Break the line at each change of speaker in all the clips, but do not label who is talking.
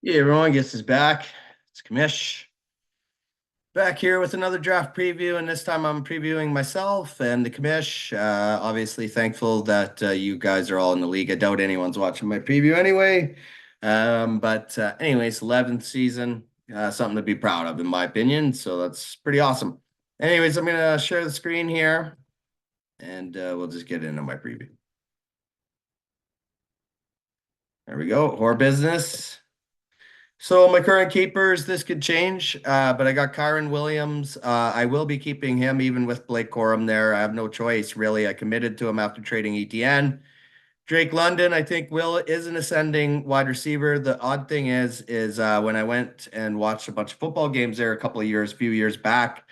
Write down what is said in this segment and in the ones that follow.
Yeah, everyone gets is back. It's Kamish back here with another draft preview, and this time I'm previewing myself and the Kamish. Obviously, thankful that you guys are all in the league. I doubt anyone's watching my preview anyway. But anyways, 11th season, something to be proud of, in my opinion. So that's pretty awesome. Anyways, I'm gonna share the screen here, and we'll just get into my preview. There we go. Horror business. So my current keepers, this could change, but I got Kyron Williams. I will be keeping him even with Blake Corum there. I have no choice, really. I committed to him after trading ETN. Drake London, I think Will is an ascending wide receiver. The odd thing is when I went and watched a bunch of football games there few years back,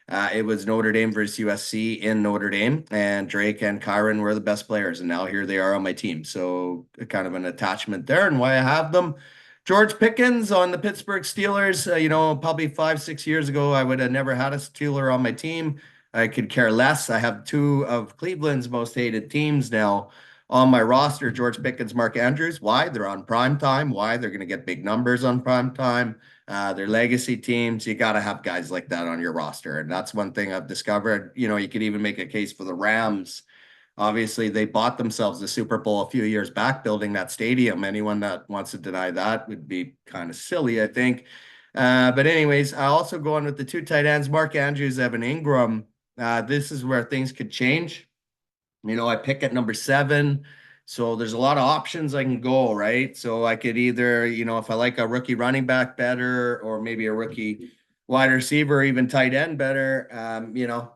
it was Notre Dame versus USC in Notre Dame, and Drake and Kyron were the best players, and now here they are on my team. So kind of an attachment there, and why I have them. George Pickens on the Pittsburgh Steelers. Probably 5, 6 years ago, I would have never had a Steeler on my team. I could care less. I have two of Cleveland's most hated teams now on my roster, George Pickens, Mark Andrews. Why? They're on prime time. Why? They're going to get big numbers on prime time. They're legacy teams. You got to have guys like that on your roster. And that's one thing I've discovered. You could even make a case for the Rams. Obviously, they bought themselves the Super Bowl a few years back building that stadium. Anyone that wants to deny that would be kind of silly, I think. But anyways, I also go on with the two tight ends, Mark Andrews, Evan Ingram. This is where things could change. I pick at number 7. So there's a lot of options I can go, right? So I could either, if I like a rookie running back better or maybe a rookie wide receiver, even tight end better,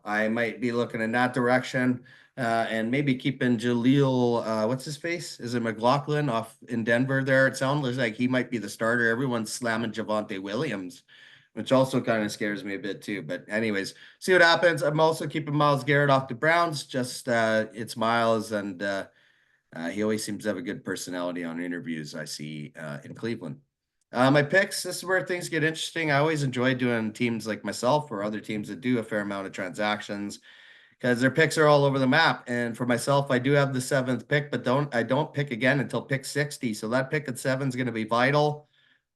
I might be looking in that direction. And maybe keeping Jaleel, what's his face? Is it McLaughlin off in Denver there? It sounds like he might be the starter. Everyone's slamming Javonte Williams, which also kind of scares me a bit too. But anyways, see what happens. I'm also keeping Myles Garrett off the Browns. Just it's Myles, and he always seems to have a good personality on interviews I see in Cleveland. My picks, this is where things get interesting. I always enjoy doing teams like myself or other teams that do a fair amount of transactions because their picks are all over the map. And for myself, I do have the 7th pick, but I don't pick again until pick 60. So that pick at 7 is going to be vital.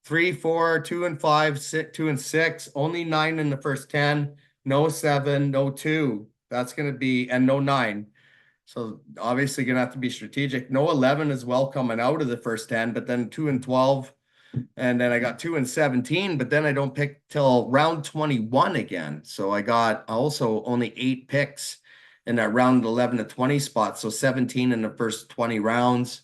3, 4, 2 and 5, 6, 2 and 6, only 9 in the first 10, no 7, no 2. That's going to be, and no 9. So obviously going to have to be strategic. No 11 as well coming out of the first 10, but then 2 and 12. And then I got 2 and 17, but then I don't pick till round 21 again. So I got also only 8 picks in that round 11 to 20 spot. So 17 in the first 20 rounds,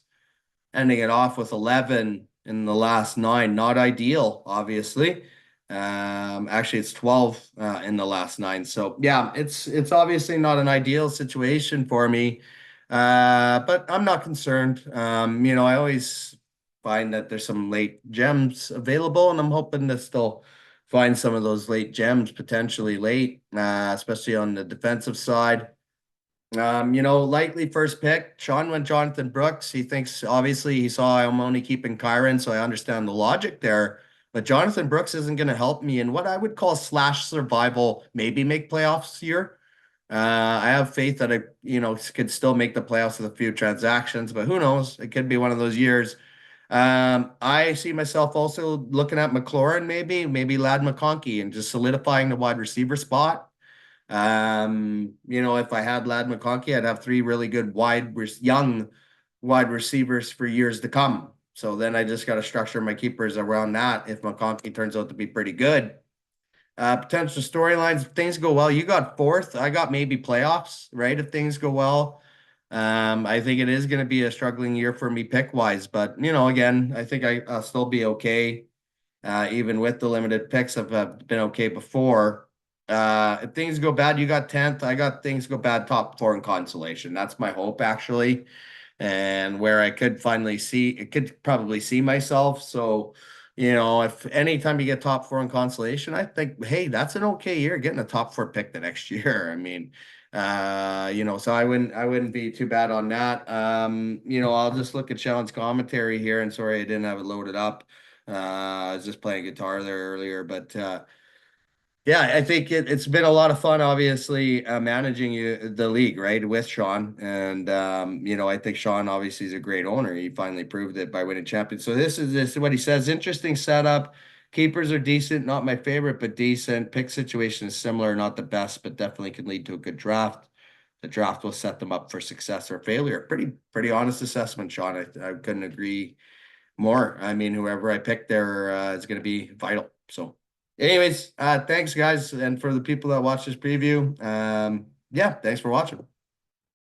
ending it off with 11 in the last 9. Not ideal, obviously. Actually, it's 12 in the last 9. So yeah, it's obviously not an ideal situation for me. But I'm not concerned. I always find that there's some late gems available, and I'm hoping to still find some of those late gems potentially late, especially on the defensive side. Likely first pick. Sean went Jonathan Brooks. He thinks obviously he saw I'm only keeping Kyron, so I understand the logic there. But Jonathan Brooks isn't going to help me in what I would call slash survival, maybe make playoffs here. I have faith that could still make the playoffs with a few transactions, but who knows? It could be one of those years. I see myself also looking at McLaurin, maybe Lad McConkey, and just solidifying the wide receiver spot. If I had Lad McConkey, I'd have 3 really good young wide receivers for years to come. So then I just got to structure my keepers around that if McConkey turns out to be pretty good. Potential storylines, if things go well, you got 4th. I got maybe playoffs, right? If things go well. I think it is going to be a struggling year for me pick wise, but again, I think I'll still be okay. Even with the limited picks, I've been okay before. If things go bad, you got 10th. I got things go bad, top 4 in consolation. That's my hope, actually. And where I could finally see, it could probably see myself. So, if anytime you get top 4 in consolation, I think, hey, that's an okay year getting a top 4 pick the next year. I mean, so I wouldn't be too bad on that. I'll just look at Sean's commentary here, and sorry I didn't have it loaded up. I was just playing guitar there earlier, but Yeah, I think it's been a lot of fun, obviously, managing the league, right, with Sean. And I think Sean obviously is a great owner. He finally proved it by winning champions. So this is what he says. Interesting setup. Keepers are decent, not my favorite, but decent. Pick situation is similar, not the best, but definitely can lead to a good draft. The draft will set them up for success or failure. Pretty honest assessment, Sean. I couldn't agree more. I mean, whoever I pick there is going to be vital. So, anyways, thanks guys, and for the people that watch this preview, yeah, thanks for watching.